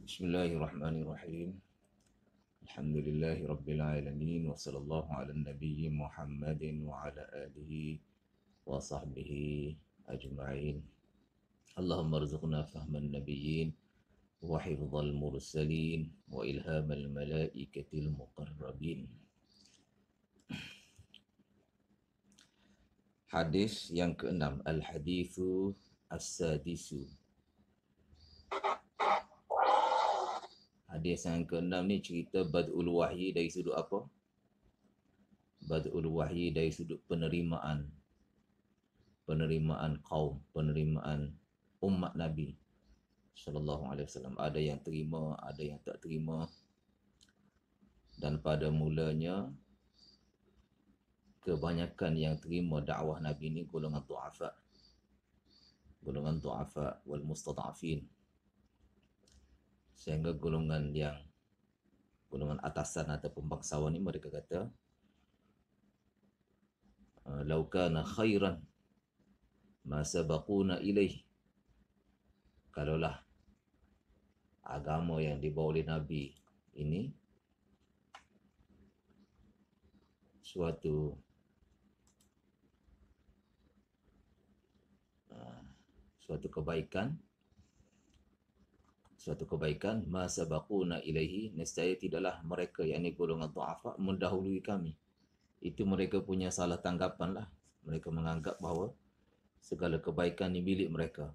Bismillahirrahmanirrahim. Alhamdulillahi rabbil alamin wa sallallahu ala nabiyyi Muhammadin wa ala alihi wa sahbihi ajma'in. Allahumma rzuqna fahman nabiyyin wa hifdzal mursalin wa ilhamal malaikatil muqarrabin. Hadis yang keenam, al-hadithu as-sadisu. Hadis yang keenam ni cerita bad'ul wahyi dari sudut apa? Bad'ul wahyi dari sudut penerimaan kaum, penerimaan umat Nabi sallallahu alaihi wasallam. Ada yang terima, ada yang tak terima. Dan pada mulanya kebanyakan yang terima dakwah Nabi ni golongan du'afa wal mustad'afin. Sehingga golongan atasan ataupun bangsawan ni mereka kata, "Lau kana khairan ma sabaquna ilaih." Kalaulah agama yang dibawa oleh Nabi ini suatu kebaikan, ma sabaquna ilaihi, nescaya tidaklah mereka, yakni golongan du'afa, mendahului kami. Itu mereka punya salah tanggapan lah. Mereka menganggap bahawa segala kebaikan ni milik mereka.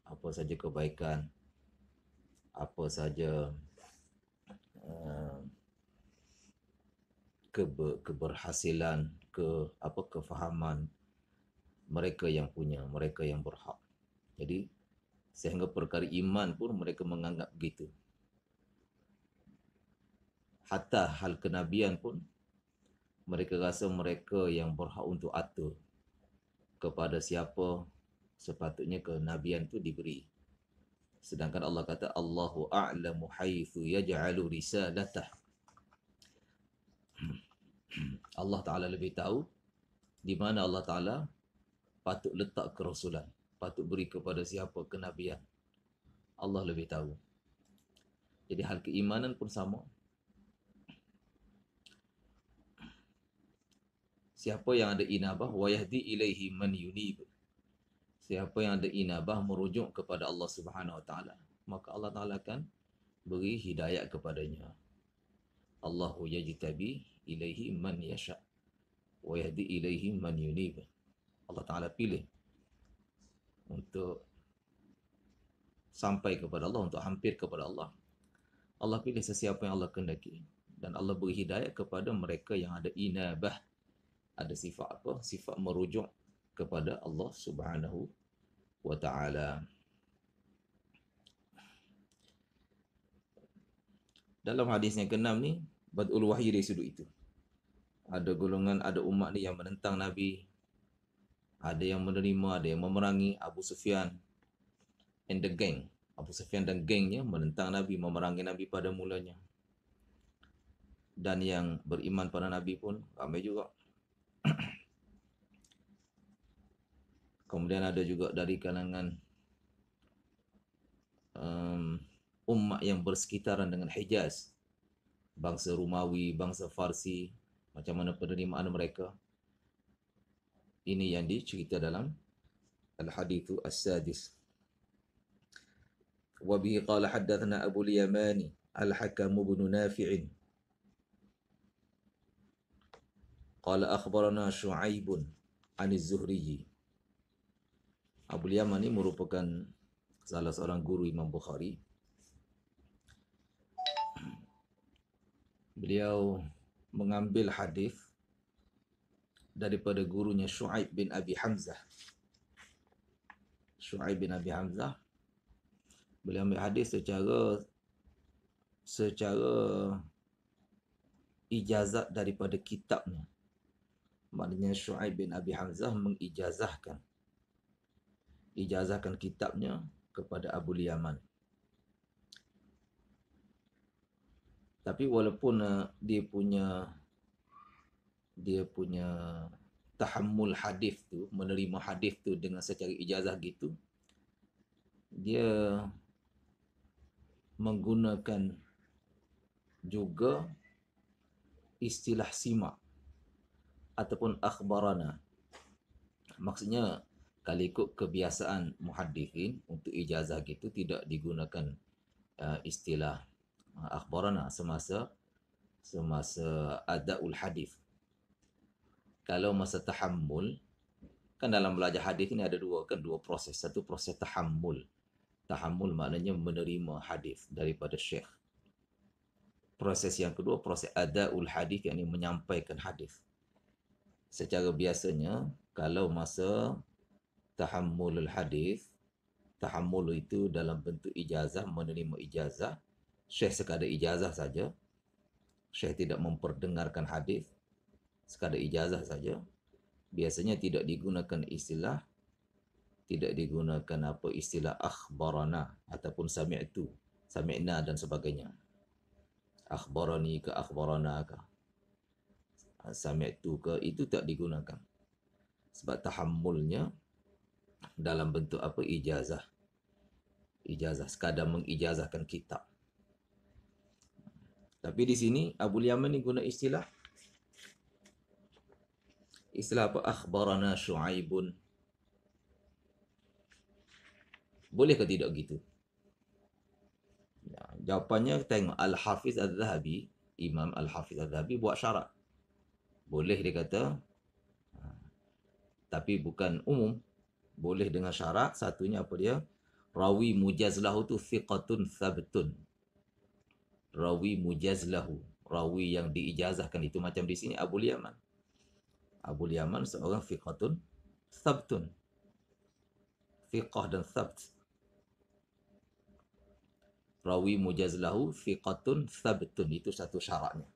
Apa saja kebaikan, apa saja keberhasilan, kefahaman, mereka yang punya, mereka yang berhak. Jadi sehingga perkara iman pun mereka menganggap begitu. Hatta hal kenabian pun mereka rasa mereka yang berhak untuk atur kepada siapa sepatutnya kenabian tu diberi. Sedangkan Allah kata, Allahu a'lamu haitsu yaj'alu risalatah. Allah Ta'ala lebih tahu di mana Allah Ta'ala patut letak kerasulan, patut beri kepada siapa kenabian. Allah lebih tahu. Jadi hal keimanan pun sama. Siapa yang ada inabah, wa yahdi ilaihi man yunib. Siapa yang ada inabah merujuk kepada Allah Subhanahu Wa Taala, maka Allah Taala akan beri hidayah kepadanya. Allahu yajtabi ilaihi man yasha wa yahdi ilaihi man yunib. Allah Taala pilih untuk sampai kepada Allah, untuk hampir kepada Allah. Allah pilih sesiapa yang Allah kehendaki, dan Allah beri hidayah kepada mereka yang ada inabah. Ada sifat apa? Sifat merujuk kepada Allah Subhanahu wa Ta'ala. Dalam hadis yang ke-6 ni, bad'ul wahyi dari sudut itu. Ada golongan, ada umat ni yang menentang Nabi, ada yang menerima, ada yang memerangi. Abu Sufyan and the gang, Abu Sufyan dan gengnya menentang Nabi, memerangi Nabi pada mulanya. Dan yang beriman pada Nabi pun ramai juga. Kemudian ada juga dari kalangan umat yang bersekitaran dengan Hijaz, bangsa Romawi, bangsa Farsi, macam mana penerimaan mereka. Ini yang dicerita dalam Al-Hadithu As-Sadis. Wa bihi qala haddathana Abu al-Yamani Al-Hakam ibn Nafi' qala akhbarana Syu'aib an az-Zuhri. Abu al-Yaman ini merupakan salah seorang guru Imam Bukhari. Beliau mengambil hadis daripada gurunya Syu'aib bin Abi Hamzah. Syu'aib bin Abi Hamzah, beliau ambil hadis secara ijazat daripada kitabnya. Maknanya Syu'aib bin Abi Hamzah mengijazahkan kitabnya kepada Abu al-Yaman. Tapi walaupun dia punya tahammul hadis tu, menerima hadis tu dengan secara ijazah gitu, dia menggunakan juga istilah simak ataupun akhbarana. Maksudnya kalau ikut kebiasaan muhaddithin untuk ijazah gitu tidak digunakan istilah akhbarana semasa adaul hadis. Kalau masa tahammul, kan dalam belajar hadis ini ada dua proses. Satu proses tahammul. Tahammul maknanya menerima hadis daripada syekh. Proses yang kedua proses adaul hadis, yakni menyampaikan hadis. Secara biasanya kalau masa tahammulul hadis, tahammul itu dalam bentuk ijazah, menerima ijazah, syekh sekadar ijazah saja. Syekh tidak memperdengarkan hadis, sekadar ijazah saja. Biasanya tidak digunakan istilah akhbarana ataupun sami'na dan sebagainya. Akhbarani ke akhbarana ke sami'tu ke, itu tak digunakan. Sebab tahammulnya dalam bentuk ijazah. Ijazah, sekadar mengijazahkan kitab. Tapi di sini Abu Yaman ni guna istilah apa? Akhbarana Syu'aibun. Boleh ke tidak gitu? Ya, jawapannya tengok Al-Hafiz Al-Zahabi, Imam Al-Hafiz Al-Zahabi buat syarat. Boleh dia kata, tapi bukan umum. Boleh dengan syarat, satunya apa dia? Rawi mujazlahu tu thiqatun thabtun. Rawi mujazlahu, rawi yang diijazahkan itu macam di sini Abu Yaman. Abu Yaman seorang thiqatun thabtun. Thiqah dan thabt. Rawi mujazlahu thiqatun thabtun, itu satu syaratnya.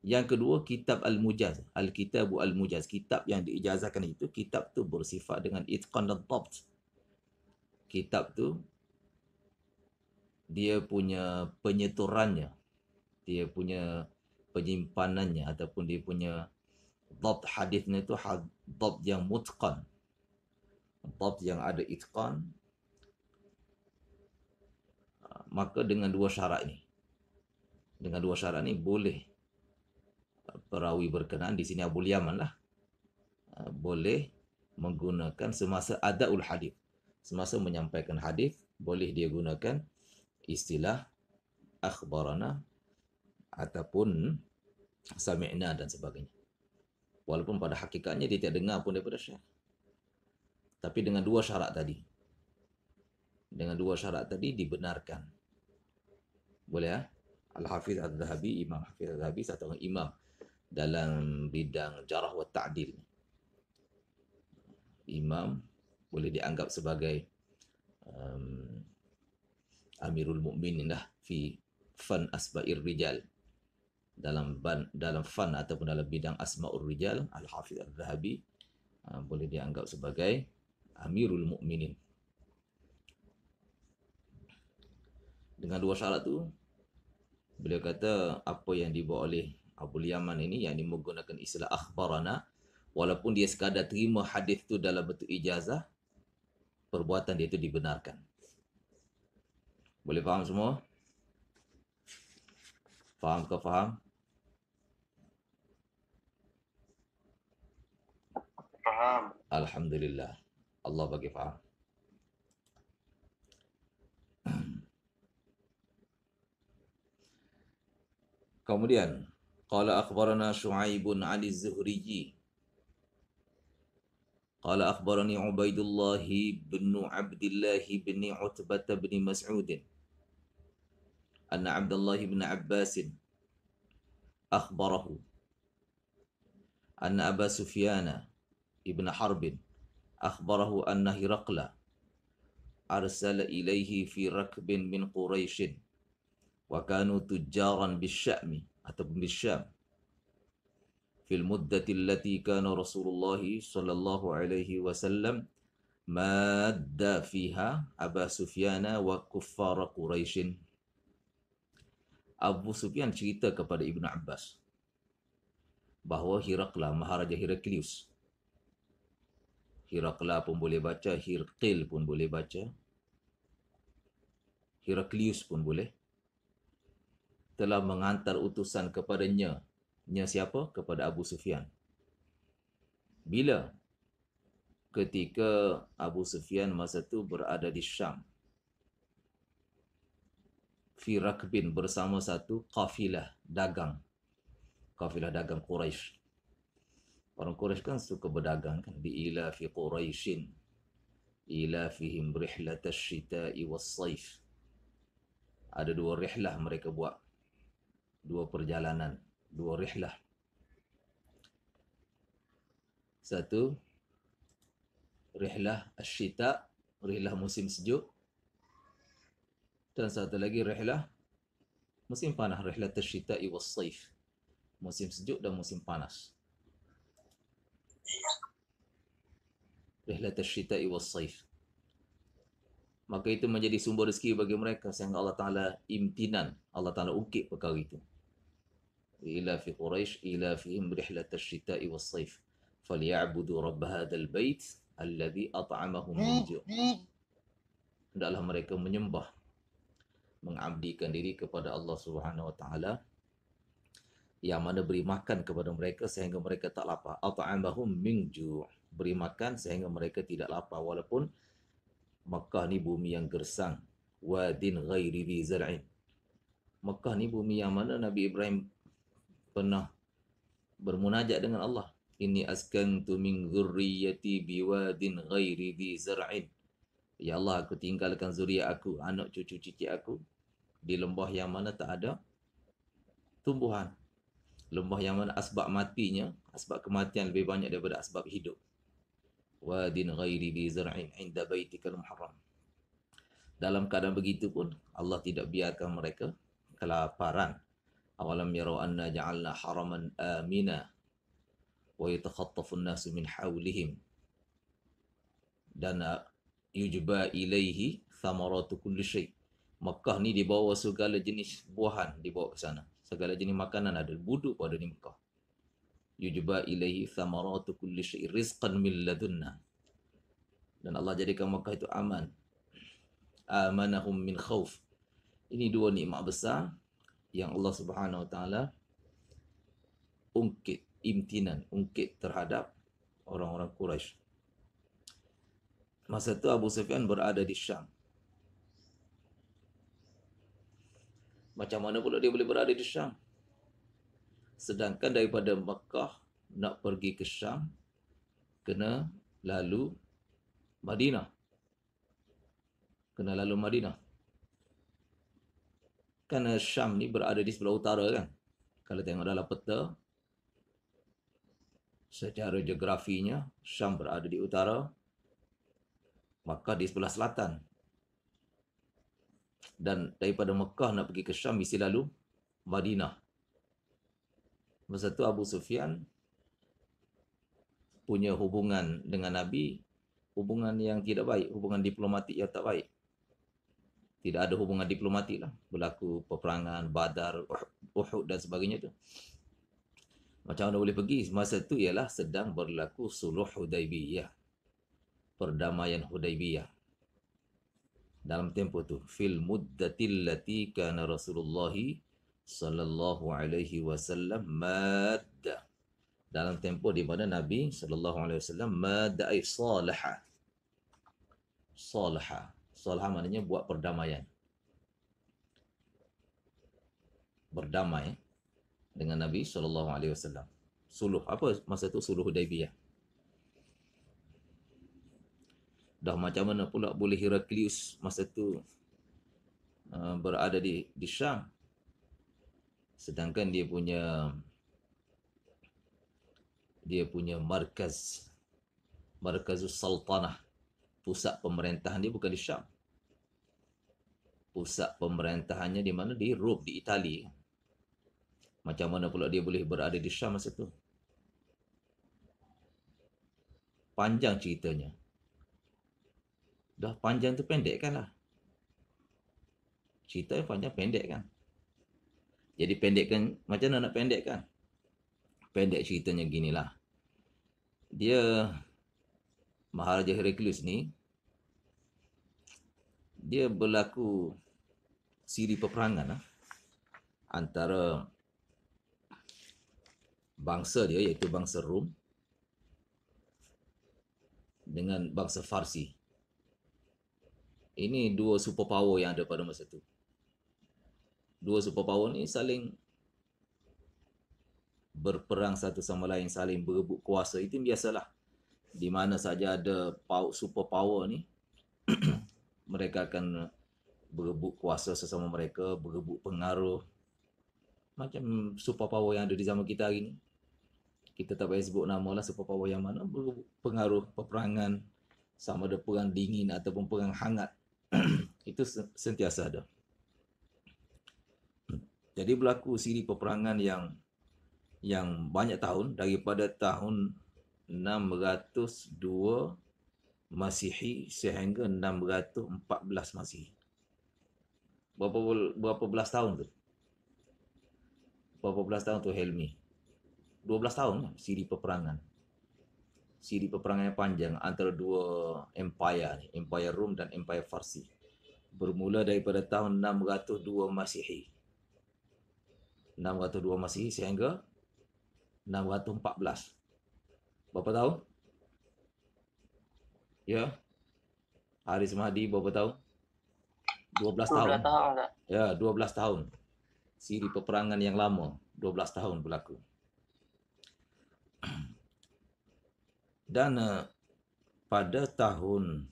Yang kedua, kitab al-mujaz, al-kitabu al-mujaz, kitab yang diijazahkan itu, kitab tu bersifat dengan itqan dan dhabt. Kitab tu dia punya penyeturannya, dia punya penyimpanannya ataupun dia punya dhabt hadisnya itu dhabt yang mutqan, dhabt yang ada itqan. Maka dengan dua syarat ini boleh perawi berkenaan, di sini Abu Yaman lah, boleh menggunakan semasa adaul hadis, semasa menyampaikan hadis, boleh dia gunakan istilah akhbarana ataupun sami'na dan sebagainya. Walaupun pada hakikatnya dia tidak dengar pun daripada syekh. Tapi dengan dua syarat tadi. Dengan dua syarat tadi dibenarkan. Boleh ya? Al-Hafiz Al-Zahabi, Imam Hafiz Al-Zahabi, satu orang imam dalam bidang jarah wa ta'dil. Imam boleh dianggap sebagai Amirul Mukminin lah fi fan asba'ir rijal. Dalam fan ataupun dalam bidang asma'ur rijal, Al-Hafiz Al-Zahabi boleh dianggap sebagai Amirul Mukminin. Dengan dua syarat tu, beliau kata apa yang dibawa oleh Abu Yaman ini, yang menggunakan istilah akhbarana, walaupun dia sekadar terima hadis tu dalam bentuk ijazah, perbuatan dia itu dibenarkan. Boleh faham semua? Faham ke faham? Faham. Alhamdulillah. Allah bagi faham. Kemudian, qala akhbarana Syu'aibun 'ani az-Zuhri. Qala akhbarani Ubaidullah bin Abdullah bin Utbah bin Mas'ud. Anna Abdullah bin Abbas akhbarahu anna Aba Sufyan ibn Harb akhbarahu anna Hiraqla arsala ilayhi fi rakbin min Quraisy wa kanu tujjaran bisyami ataupun bisyam fil muddati allati kana Rasulullah sallallahu alaihi wasallam madda fiha Aba Sufyan wa kuffar Quraisy. Abu Sufyan cerita kepada Ibnu Abbas bahawa Hiraqla, Maharaja Heraklius, Hiraqla pun boleh baca, Hirqil pun boleh baca, Heraklius pun boleh, telah menghantar utusan kepadanya. Nya siapa? Kepada Abu Sufyan. Bila? Ketika Abu Sufyan masa itu berada di Syam. Fi rakbin, bersama satu kafilah dagang. Kafilah dagang Quraisy. Orang Quraisy kan suka berdagang kan. Ila fi Quraisyin. Ila fihim rihlatash shita'i was-saif. Ada dua rihlah mereka buat. Dua perjalanan. Dua rihlah. Satu, rihlah asyita, rihlah musim sejuk. Dan satu lagi rihlah musim panas, rihlah tasyita'i was-saif. Musim sejuk dan musim panas. Rihlah tasyita'i was-saif. Maka itu menjadi sumber rezeki bagi mereka sehingga Allah Ta'ala imtinan. Allah Ta'ala ungkit perkara itu. Ila fi Quraisy ila fihim rihlat asyita'i was-saif. Falyabudu rabb hadzal bait alladhi at'amahum min ju'. Hendaklah mereka menyembah, mengabdikan diri kepada Allah Subhanahu wa taala yang mana beri makan kepada mereka sehingga mereka tak lapar. At'amahum min ju'. Beri makan sehingga mereka tidak lapar walaupun Makkah ni bumi yang gersang. Wadin ghairi dhi zar'in. Makkah ni bumi yang mana Nabi Ibrahim pernah bermunajat dengan Allah. Inni askantu min dzurriyyati biwadin ghairi dhi zar'in. Ya Allah, aku tinggalkan zuriat aku, anak cucu cicit aku di lembah yang mana tak ada tumbuhan. Lembah yang mana asbab matinya, asbab kematian lebih banyak daripada asbab hidup. Wadin ghairi dhi zar'in inda baitikal muharram. Dalam keadaan begitu pun Allah tidak biarkan mereka kelaparan. Awalam yarau anna ja'alna haraman amina wa yatakhattafu an-nasu min hawlihim. Dan yujba ilaihi thamaratu kulli syai. Makkah ni dibawa segala jenis buahan dibawa ke sana. Segala jenis makanan ada, buduk pada di Makkah. Yujba ilaihi thamaratu kulli syai rizqan min ladunna. Dan Allah jadikan Makkah itu aman. Amanahum min khauf. Ini dua nikmat besar yang Allah Subhanahu wa taala ungkit, imtinan, ungkit terhadap orang-orang Quraisy. Masa itu Abu Sufyan berada di Syam. Macam mana pula dia boleh berada di Syam? Sedangkan daripada Mekah nak pergi ke Syam kena lalu Madinah. Kena lalu Madinah. Kerana Syam ni berada di sebelah utara kan. Kalau tengok dalam peta, secara geografinya, Syam berada di utara, Makkah di sebelah selatan. Dan daripada Mekah nak pergi ke Syam, mesti lalu Madinah. Masa tu Abu Sufyan punya hubungan dengan Nabi, hubungan yang tidak baik, hubungan diplomatik yang tak baik. Tidak ada hubungan diplomatik lah. Berlaku peperangan, Badar, Uhud dan sebagainya tu. Macam mana boleh pergi? Masa tu ialah sedang berlaku Suluh Hudaibiyah. Perdamaian Hudaibiyah. Dalam tempoh tu. Fil muddatil lati kana Rasulullah sallallahu alaihi wasallam madda. Dalam tempoh di mana Nabi sallallahu alaihi wasallam madda ay salaha. Salaha. Salaha maknanya buat perdamaian. Berdamai dengan Nabi sallallahu alaihi wasallam. Suluh apa masa tu? Suluh Hudaibiyah. Dah macam mana pula boleh Heraklius masa tu berada di Syam, sedangkan dia punya markazus sultanah, pusat pemerintahan dia bukan di Syam. Pusat pemerintahannya di mana? Di Rom, di Itali. Macam mana pula dia boleh berada di Syam masa tu? Panjang ceritanya. Dah panjang tu pendek kan lah. Cerita panjang pendek kan. Jadi pendekkan, macam mana nak pendekkan? Pendek ceritanya ginilah. Dia, Maharaja Heraklius ni, dia berlaku siri peperangan antara bangsa dia iaitu bangsa Rom dengan bangsa Farsi. Ini dua superpower yang ada pada masa itu. Dua superpower ni saling berperang satu sama lain, saling berebut kuasa. Itu biasalah. Di mana saja ada superpower ni, mereka akan berebut kuasa sesama mereka, berebut pengaruh. Macam superpower yang ada di zaman kita hari ni. Kita tak payah sebut nama lah superpower yang mana, berebut pengaruh peperangan, sama ada perang dingin ataupun perang hangat. Itu sentiasa ada. Jadi berlaku siri peperangan yang banyak tahun, daripada tahun 602 Masihi sehingga 614 Masihi. Berapa belas tahun tu? Berapa belas tahun tu Helmi? 12 tahun lah siri peperangan. Siri peperangan yang panjang antara dua empire ni, Empire Rom dan Empire Farsi. Bermula daripada tahun 602 Masihi. 602 Masihi sehingga 614. Berapa tahun? Ya. Haris Mahdi berapa tahun? 12 tahun. 12 tahun tak? Ya, 12 tahun. Siri peperangan yang lama, 12 tahun berlaku. Dan pada tahun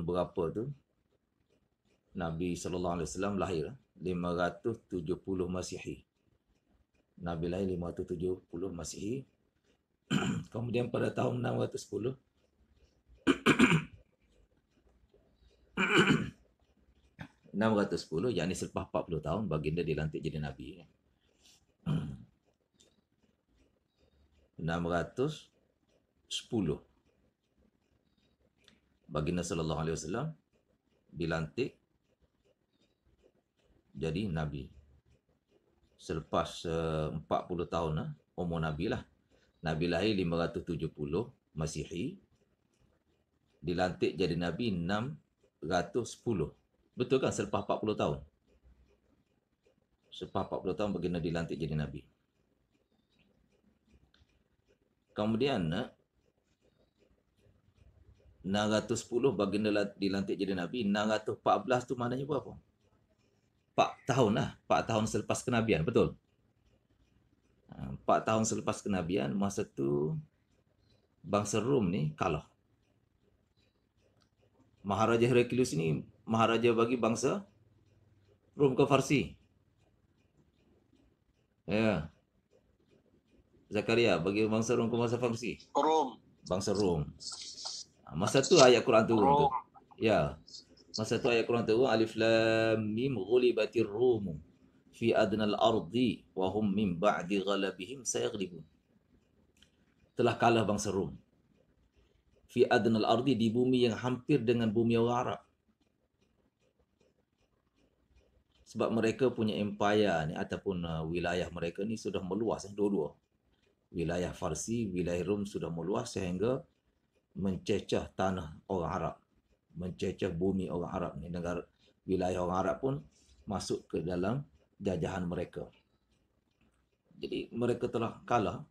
berapa tu Nabi SAW lahir? 570 Masihi. Nabi lahir 570 Masihi. Kemudian pada tahun 610 610, yakni selepas 40 tahun baginda dilantik jadi Nabi. 610 baginda sallallahu alaihi wasallam dilantik jadi Nabi. Selepas 40 tahun umur Nabi lah. Nabi lahir 570 Masihi. Dilantik jadi Nabi 610. Betul kan selepas 40 tahun? Selepas 40 tahun baginda dilantik jadi Nabi. Kemudian 610 baginda dilantik jadi Nabi. 614 tu maknanya berapa? 4 tahun lah. 4 tahun selepas kenabian, betul? 4 tahun selepas kenabian, masa tu bangsa Rom ni kalah. Maharaja Heraklius ni maharaja bagi bangsa Rom ke Farsi? Ya. Zakaria bagi bangsa Rom ke bangsa Farsi? Rom. Bangsa Rom. Masa tu ayat Quran turun tu. Rom. Ya. Masa tu ayat Quran turun, Alif Lam Mim ghulibatir Rum fi adnal ardi wa hum min ba'di ghalabihim sayaghlibun. Telah kalah bangsa Rom. Fi adnal ardi, di bumi yang hampir dengan bumi orang Arab. Sebab mereka punya empire ni ataupun wilayah mereka ni sudah meluas dua-dua. Wilayah Farsi, wilayah Rom sudah meluas sehingga mencecah tanah orang Arab, mencecah bumi orang Arab ni. Negara wilayah orang Arab pun masuk ke dalam jajahan mereka. Jadi mereka telah kalah.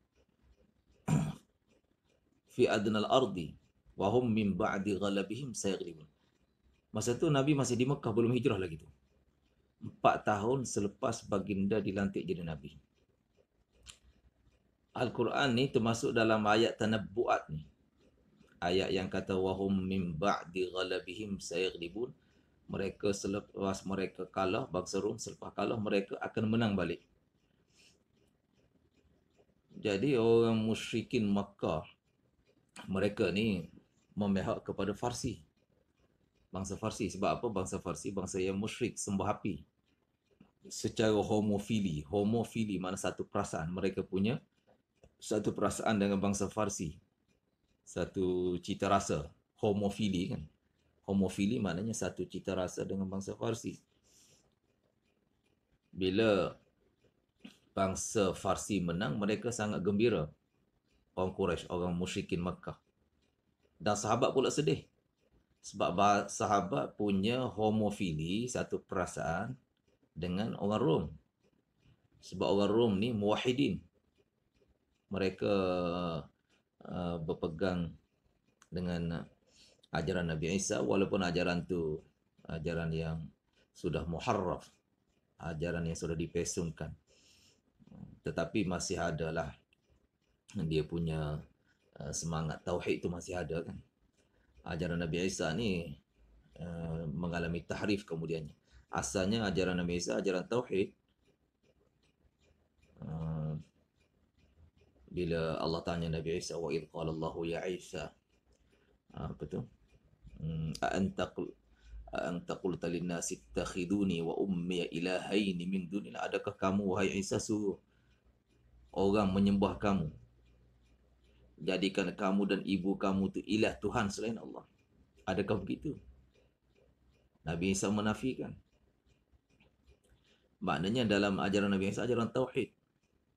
Fi adnal ardi wa hum min ba'di ghalabihim sayaghlibun. Masa tu Nabi masih di Mekah, belum hijrah lagi tu. 4 tahun selepas baginda dilantik jadi Nabi. Al-Quran ni termasuk dalam ayat tanabbu'at ni. Ayat yang kata wahum min ba'di ghalabihim sayaghlibun. Mereka selepas mereka kalah, bangsa Rom selepas kalah, mereka akan menang balik. Jadi orang musyrikin Makkah, mereka ni memihak kepada Farsi. Bangsa Farsi. Sebab apa? Bangsa Farsi bangsa yang musyrik, sembah api. Secara homofili. Homofili mana satu perasaan. Mereka punya satu perasaan dengan bangsa Farsi. Satu cita rasa. Homofili kan. Homofili maknanya satu cita rasa dengan bangsa Farsi. Bila bangsa Farsi menang, mereka sangat gembira. Orang Quraisy, orang musyrikin Makkah. Dan sahabat pula sedih. Sebab sahabat punya homofili, satu perasaan dengan orang Rom. Sebab orang Rom ni muwahhidin. Mereka berpegang dengan ajaran Nabi Isa, walaupun ajaran tu ajaran yang sudah muharraf, ajaran yang sudah dipesongkan. Tetapi masih adalah dia punya semangat tauhid tu masih ada kan. Ajaran Nabi Isa ni mengalami tahrif kemudiannya. Asalnya ajaran Nabi Isa ajaran tauhid. Bila Allah tanya Nabi Isa, wa idh qala Allahu ya Isa, apa tu? Anta qulta lin-nasi ittakhiduni wa ummi ilahaini min dunillah. Adakah kamu wahai Isa suruh orang menyembah kamu, jadikan kamu dan ibu kamu tu ilah Tuhan selain Allah? Adakah begitu? Nabi Isa menafikan. Maknanya dalam ajaran Nabi Isa ajaran tauhid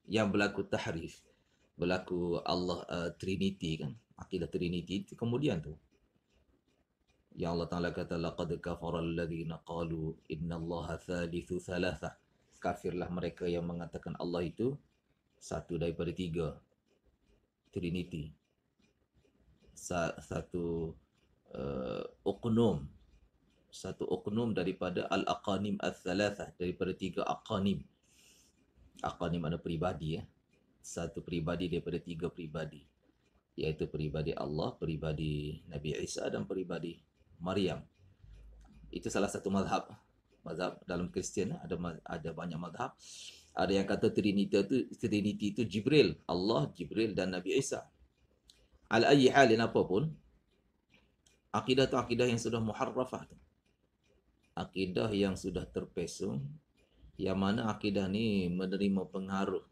yang berlaku tahrif, berlaku Allah Trinity kan, akidah Trinity kemudian tu yang Allah Ta'ala kata laqad kafara alladhina qalu innallaha thalithu thalathah. Kafirlah mereka yang mengatakan Allah itu satu daripada tiga, Trinity. Satu oknum daripada al-aqanim al-thalathah, daripada tiga aqanim. Aqanim mana peribadi ya. Satu peribadi daripada tiga peribadi, iaitu peribadi Allah, peribadi Nabi Isa dan peribadi Maryam. Itu salah satu mazhab. Mazhab dalam Kristian ada banyak mazhab. Ada yang kata Trinity itu Jibril, Allah, Jibril dan Nabi Isa. Ala ayyi halin apapun, akidah tu akidah yang sudah muharrafah tu. Akidah yang sudah terpesong, yang mana akidah ni menerima pengaruh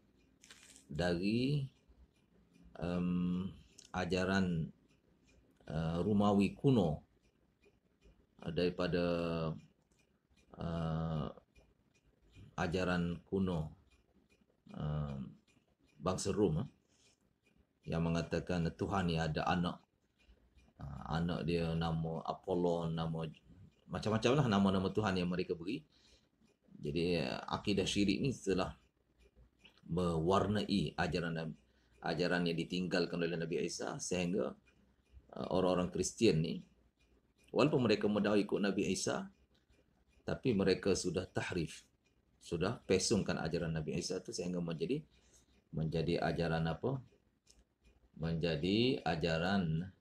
dari ajaran Romawi kuno, daripada ajaran kuno bangsa Rom yang mengatakan Tuhan ni ada anak. Anak dia nama Apollon, nama macam-macam lah nama-nama Tuhan yang mereka beri. Jadi akidah syirik ni telah mewarnai ajaran yang ditinggalkan oleh Nabi Isa, sehingga orang-orang Kristian ni, walaupun mereka mendakwa ikut Nabi Isa, tapi mereka sudah tahrif, sudah pesongkan ajaran Nabi Isa tu sehingga menjadi ajaran apa? Menjadi ajaran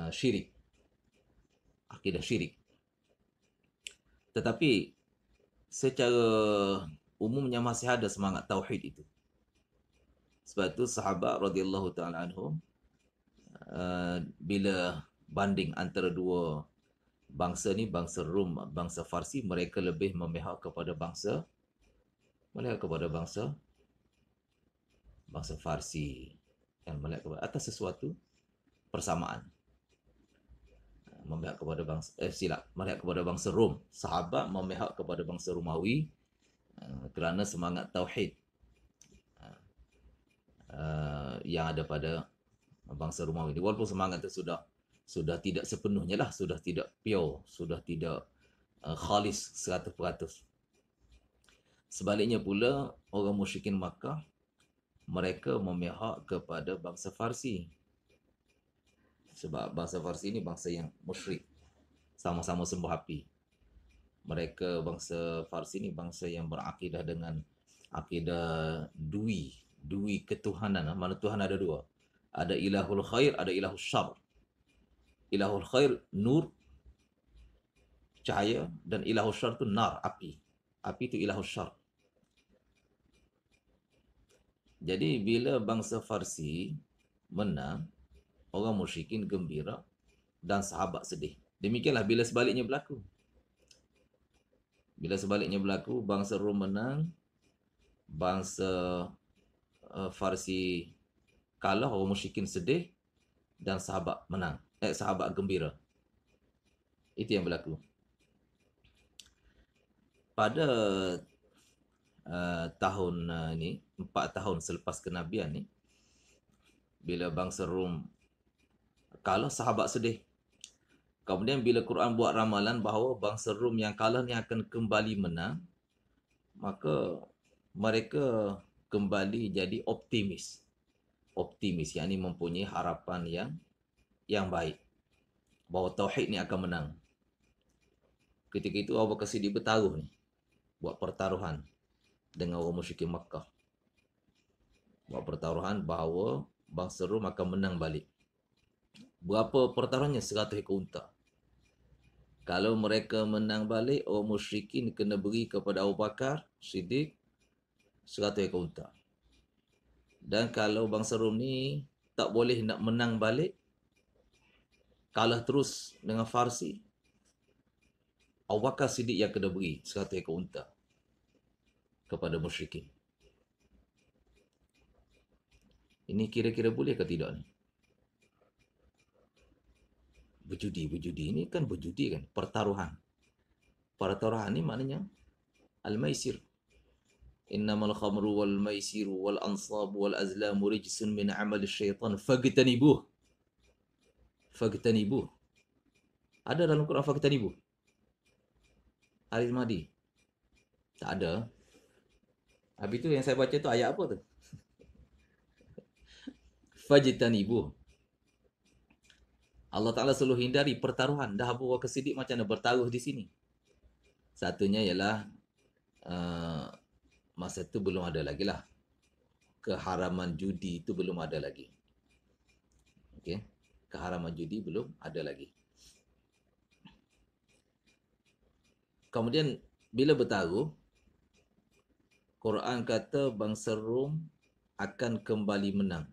syirik, akidah syirik. Tetapi secara umumnya masih ada semangat tauhid itu. Sebab itu sahabat radhiyallahu taala anhum bila banding antara dua bangsa ni, bangsa Rom, bangsa Farsi, mereka lebih memihak kepada bangsa Farsi, dan melihat kepada atas sesuatu persamaan. Memihak kepada melihat kepada bangsa Rom. Sahabat memihak kepada bangsa Romawi kerana semangat tauhid yang ada pada bangsa Romawi. Walaupun semangat itu sudah tidak sepenuhnya lah, sudah tidak pure, sudah tidak khalis 100%. Sebaliknya pula, orang musyrikin Makkah, mereka memihak kepada bangsa Farsi. Sebab bangsa Farsi ni bangsa yang musyrik, sama-sama sembah api. Mereka bangsa Farsi ni bangsa yang berakidah dengan akidah dui ketuhanan. Mana Tuhan ada dua. Ada ilahul khair, ada ilahul syar. Ilahul khair nur, cahaya, dan ilahul syar tu nar, api. Api tu ilahul syar. Jadi bila bangsa Farsi menang, orang musyrikin gembira dan sahabat sedih. Demikianlah bila sebaliknya berlaku. Bila sebaliknya berlaku, bangsa Rom menang, bangsa Farsi kalah, orang musyrikin sedih, dan sahabat menang. Sahabat gembira. Itu yang berlaku. Pada tahun ni, 4 tahun selepas kenabian ni, bila bangsa Rom kalah, sahabat sedih. Kemudian bila Quran buat ramalan bahawa bangsa Rom yang kalah ni akan kembali menang, maka mereka kembali jadi optimis. Optimis, yakni mempunyai harapan yang baik bahawa tauhid ni akan menang. Ketika itu Abu Bakar Siddiq bertaruh ni, buat pertaruhan dengan orang musyrikin Makkah. Buat pertaruhan bahawa bangsa Rom akan menang balik. Berapa pertaruhannya? 100 ekor unta. Kalau mereka menang balik, orang musyrikin kena beri kepada Abu Bakar Siddiq 100 ekor unta. Dan kalau bangsa Rom ni tak boleh nak menang balik, kalah terus dengan Farsi, Abu Bakar Siddiq yang kena beri 100 ekor unta kepada musyrikin. Ini kira-kira boleh ke tidak ni? Berjudi ini kan berjudi kan, pertaruhan. Pertaruhan ni maknanya al-maisir. Innamal khamru wal maisiru wal ansabu wal azlamu rijsun min amali syaitan fagtanibuh. Fagtanibuh. Ada dalam Quran fagtanibuh? Haris Mahdi? Tak ada. Habis tu yang saya baca tu ayat apa tu? Fajtanibuh. Allah Ta'ala selalu hindari pertaruhan. Dah Abu Bakar Siddiq macam mana bertaruh di sini? Satunya ialah masa tu belum ada lagi lah. Keharaman judi itu belum ada lagi. Okey. Keharaman judi belum ada lagi. Kemudian bila bertaruh, Quran kata bangsa Rom akan kembali menang.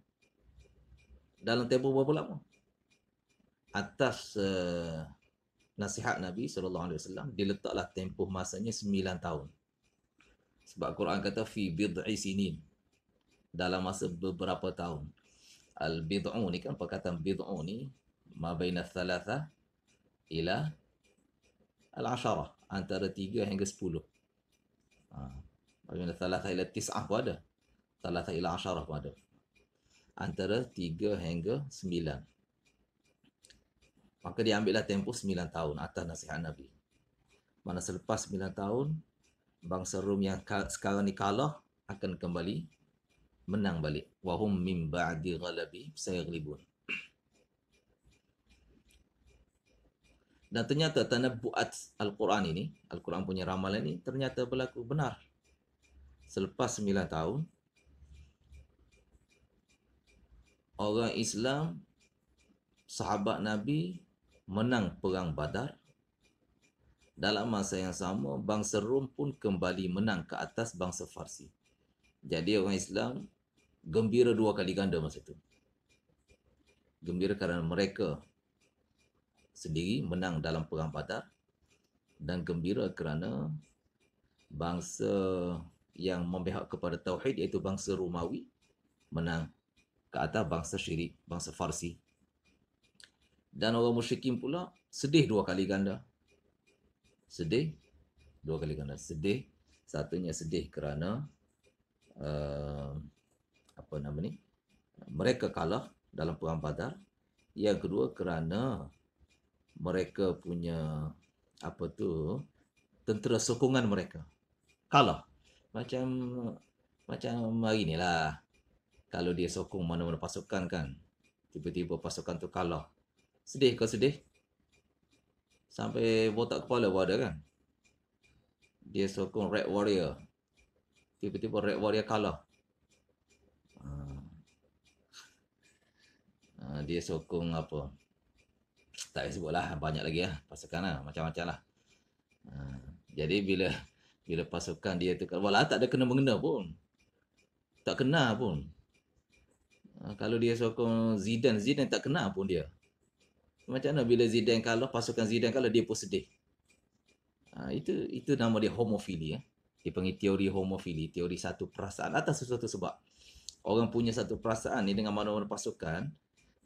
Dalam tempoh berapa lama? Atas nasihat Nabi SAW, diletaklah tempoh masanya 9 tahun. Sebab Quran kata fi bid'i sinin, dalam masa beberapa tahun. Al-bid'u ni kan, perkataan bid'u ni ma baina thalatha ila al-asharah, antara 3 hingga 10. Ma baina thalatha ila tis'ah pun ada. Thalatha ila asharah pun ada. Antara 3 hingga 9. Maka diambillah tempoh 9 tahun atas nasihat Nabi. Mana selepas 9 tahun, bangsa Rom yang sekarang ni kalah akan kembali menang balik. Wahum min ba'di ghalabi sayaghlibun. Dan ternyata tanabbu'at Al-Quran ini, Al-Quran punya ramalan ini ternyata berlaku benar. Selepas 9 tahun, orang Islam, sahabat Nabi menang perang Badar. Dalam masa yang sama, bangsa Rom pun kembali menang ke atas bangsa Farsi. Jadi orang Islam gembira 2 kali ganda masa itu. Gembira kerana mereka sendiri menang dalam perang Badar, dan gembira kerana bangsa yang memihak kepada tauhid, iaitu bangsa Romawi, menang ke atas bangsa syirik, bangsa Farsi. Dan orang musyrikin pula sedih 2 kali ganda. Sedih 2 kali ganda. Sedih, satunya sedih kerana mereka kalah dalam perang Badar. Yang kedua kerana mereka punya tentera sokongan mereka kalah. Macam hari ni lah, kalau dia sokong mana-mana pasukan kan, tiba-tiba pasukan tu kalah. Sedih kau sedih? Sampai botak kepala pun ada kan? Dia sokong Red Warrior, tiba-tiba Red Warrior kalah. Dia sokong apa? Tak payah sebut lah, banyak lagi lah pasukan lah, macam-macam lah. Jadi bila pasukan dia tu, walau tak ada kena-mengena pun, tak kena pun. Kalau dia sokong Zidane tak kena pun dia. Macam mana bila Zidane kalah, pasukan Zidane kalah, dia pun sedih. Itu nama dia homofili. Dia panggil teori homofili, teori satu perasaan atas sesuatu sebab. Orang punya satu perasaan ni dengan mana-mana pasukan,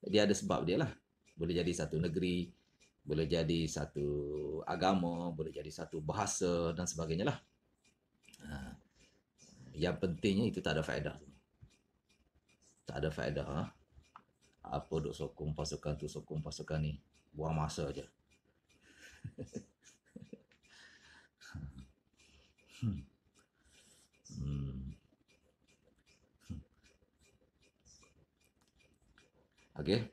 dia ada sebab dia lah. Boleh jadi satu negeri, boleh jadi satu agama, boleh jadi satu bahasa dan sebagainya lah. Yang pentingnya itu tak ada faedah. Tak ada faedah. Apa duk sokong pasukan tu, sokong pasukan ni, buang masa aja. Hmm. Okey.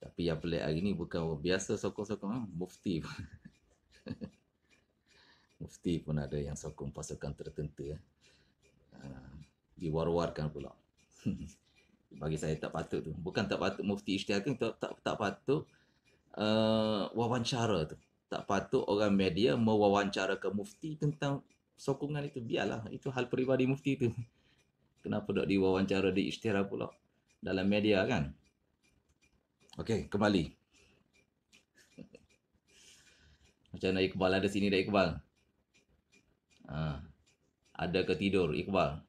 Tapi yang pelik hari ni bukan biasa sokong-sokong, mufti pun. Mufti pun ada yang sokong pasukan tertentu. Diwar-warkan pula. Bagi saya tak patut tu. Bukan tak patut mufti isytiharkan, tak patut wawancara tu. Tak patut orang media mewawancarakan mufti tentang sokongan itu. Biarlah, itu hal peribadi mufti tu. Kenapa tak diwawancara di isytihar pula dalam media kan? Okey, kembali. Macam mana Iqbal ada sini dah Iqbal? Ada ke tidur Iqbal?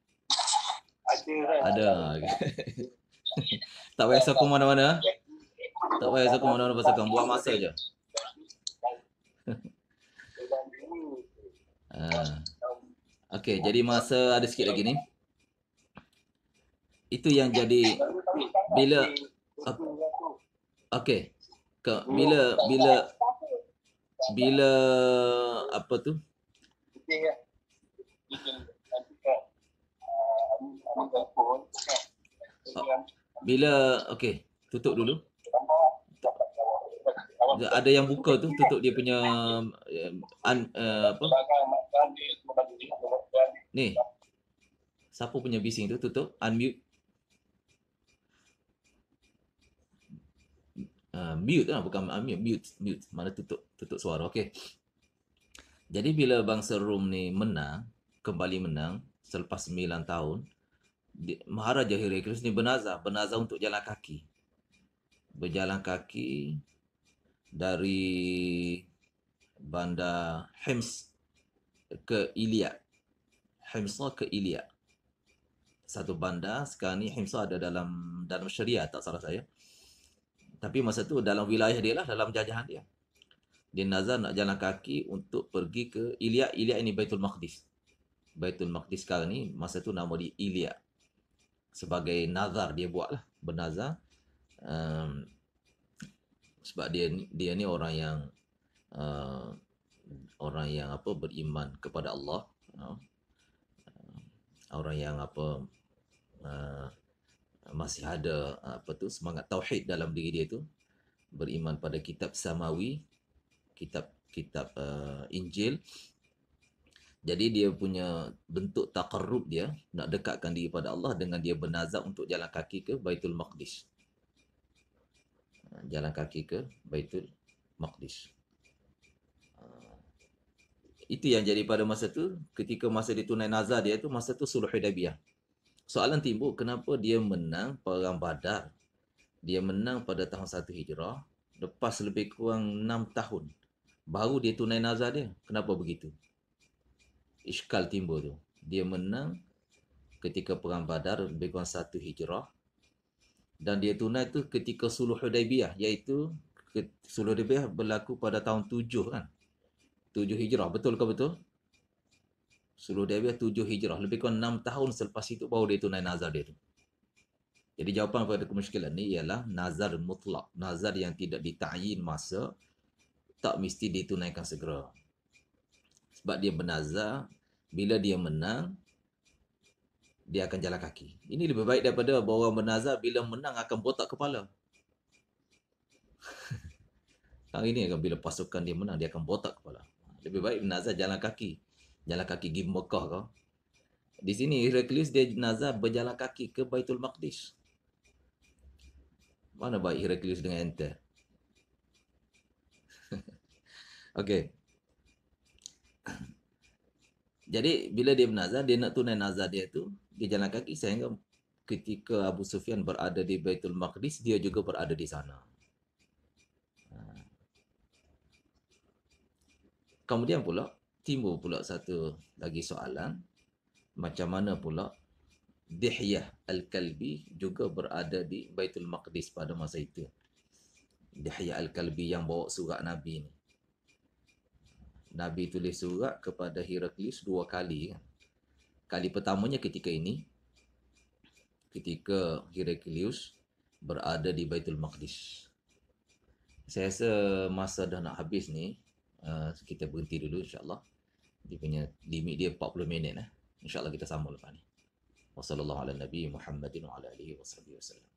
Ada. Tak payah sokong mana-mana. Tak payah sokong mana-mana pasukan. Buat masa je. Okey, jadi masa ada sikit lagi ni. Itu yang jadi bila okey. Bila apa tu? Bila okey, tutup dulu. Ada yang buka tu, tutup dia punya apa? Ni. Siapa punya bising tu tutup, unmute. Mute lah, bukan unmute, mute. Mana tutup suara. Okey. Jadi bila bangsa Rom ni menang, kembali menang selepas 9 tahun, Maharaja Heraklius ni bernazar untuk jalan kaki. Berjalan kaki dari bandar Hims ke Iliad. Himsa ke Iliad. Satu bandar, sekarang ni Himsa ada dalam Syria tak salah saya. Tapi masa tu dalam wilayah dia lah, dalam jajahan dia. Dia nazar nak jalan kaki untuk pergi ke Iliad. Iliad ini Baitul Maqdis. Baitul Maqdis sekarang ni masa tu nama dia Iliad. Sebagai nazar dia buat lah, bernazar. Sebab dia ni orang yang apa, beriman kepada Allah. Orang yang apa, masih ada apa tu, semangat tauhid dalam diri dia tu, beriman pada kitab samawi, kitab Injil. Jadi dia punya bentuk taqarrub dia, nak dekatkan diri pada Allah dengan dia bernazar untuk jalan kaki ke Baitul Maqdis. Jalan kaki ke Baitul Maqdis. Itu yang jadi pada masa tu, ketika masa dia tunai nazar dia tu, masa tu Sulh Hudaybiyah. Soalan timbul, kenapa dia menang perang Badar? Dia menang pada tahun 1 Hijrah, lepas lebih kurang 6 tahun. Baru dia tunai nazar dia. Kenapa begitu? Iskal timbul tu. Dia menang ketika perang Badar lebih kurang 1 Hijrah. Dan dia tunai tu ketika Sulh Hudaybiyah, iaitu Sulh Hudaybiyah berlaku pada tahun 7 kan? 7 Hijrah, betul ke betul? Sulh Hudaybiyah 7 Hijrah, lebih kurang 6 tahun selepas itu baru dia tunai nazar dia tu. Jadi jawapan pada kemusykilan ni ialah nazar mutlak, nazar yang tidak dita'yin masa, tak mesti ditunaikan segera. Sebab dia bernazar, bila dia menang, dia akan jalan kaki. Ini lebih baik daripada orang bernazar bila menang akan botak kepala. Hari ini akan bila pasukan dia menang, dia akan botak kepala. Lebih baik bernazar jalan kaki. Jalan kaki pergi Mekah kau. Di sini Heraklius dia nazar berjalan kaki ke Baitul Maqdis. Mana baik Heraklius dengan ente? Okey. Jadi bila dia bernazar, dia nak tunai nazar dia tu, dia jalan kaki sehingga ketika Abu Sufyan berada di Baitul Maqdis, dia juga berada di sana. Kemudian pula timbul pula satu lagi soalan, macam mana pula Dihyah Al-Kalbi juga berada di Baitul Maqdis pada masa itu. Dihyah Al-Kalbi yang bawa surat Nabi ni. Nabi tulis surat kepada Heraklius 2 kali kan. Kali pertamanya ketika ini, ketika Heraklius berada di Baitul Maqdis. Saya rasa masa dah nak habis ni. Kita berhenti dulu insya-Allah. Dia punya limit dia 40 minit. InsyaAllah kita sambung lepas ni. Wassalamualaikum warahmatullahi wabarakatuh.